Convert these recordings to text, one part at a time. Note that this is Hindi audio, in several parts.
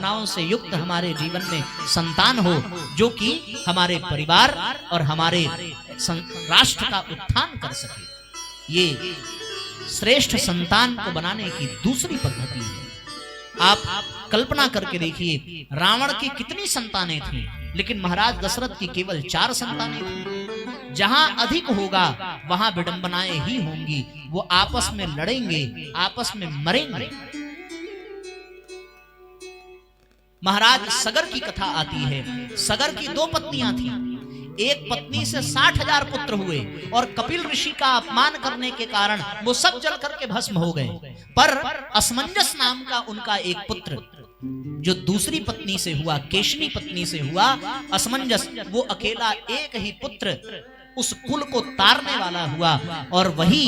भावनाओं से युक्त हमारे जीवन में संतान हो, जो कि हमारे परिवार और हमारे राष्ट्र का उत्थान कर सके। ये श्रेष्ठ संतान को बनाने की दूसरी पद्धति है। आप कल्पना करके देखिए, रावण की कितनी संतानें थीं, लेकिन महाराज दशरथ की केवल 4 संतानें थीं। जहां अधिक होगा वहां विडंबनाएं ही होंगी, वो आपस में लड़ेंगे, आपस में मरेंगे। महाराज सगर की कथा आती है। सगर की 2 पत्नियां थीं। एक पत्नी से 60,000 पुत्र हुए और कपिल ऋषि का अपमान करने के कारण वो सब जल करके भस्म हो गए। पर असमंजस नाम का उनका एक पुत्र जो दूसरी पत्नी से हुआ, केशनी पत्नी से हुआ, असमंजस, वो अकेला एक ही पुत्र उस कुल को तारने वाला हुआ और वही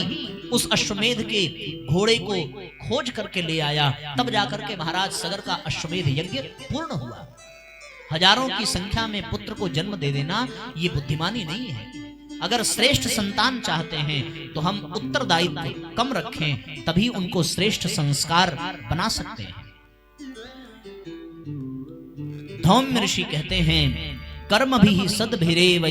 उस अश्वमेध के घोड़े को खोज करके ले आया। तब जाकर के महाराज सगर का अश्वमेध यज्ञ पूर्ण हुआ। हजारों की संख्या में पुत्र को जन्म दे देना ये बुद्धिमानी नहीं है। अगर श्रेष्ठ संतान चाहते हैं तो हम उत्तरदायित्व कम रखें, तभी उनको श्रेष्ठ संस्कार बना सकते हैं। धौम्य ऋषि कहते हैं, कर्म भी सद्भिरेव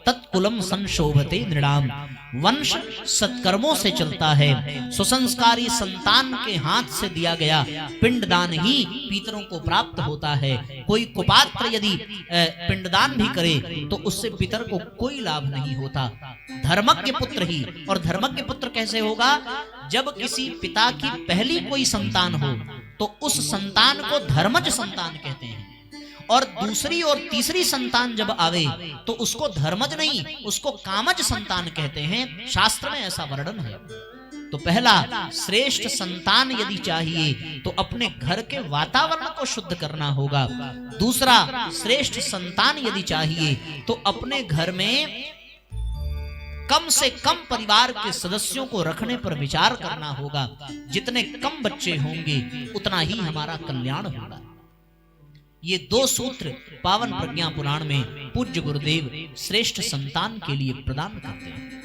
तत्कुलम संशोभते नृणाम। वंश सत्कर्मों से चलता है। सुसंस्कारी संतान के हाथ से दिया गया पिंडदान ही पितरों को प्राप्त होता है। कोई कुपात्र यदि पिंडदान भी करे तो उससे पितर को कोई लाभ नहीं होता। धर्मज्ञ पुत्र ही, और धर्मज्ञ पुत्र कैसे होगा? जब किसी पिता की पहली कोई संतान हो तो उस संतान को धर्मज संतान कहते हैं, और दूसरी और तीसरी संतान जब आवे तो उसको धर्मज नहीं, उसको कामज संतान कहते हैं। शास्त्र में ऐसा वर्णन है। तो पहला, श्रेष्ठ संतान यदि चाहिए तो अपने घर के वातावरण को शुद्ध करना होगा। दूसरा, श्रेष्ठ संतान यदि चाहिए तो अपने घर में कम से कम परिवार के सदस्यों को रखने पर विचार करना होगा। जितने कम बच्चे होंगे उतना ही हमारा कल्याण होगा। ये 2 सूत्र पावन प्रज्ञा पुराण में पूज्य गुरुदेव श्रेष्ठ संतान के लिए प्रदान करते हैं।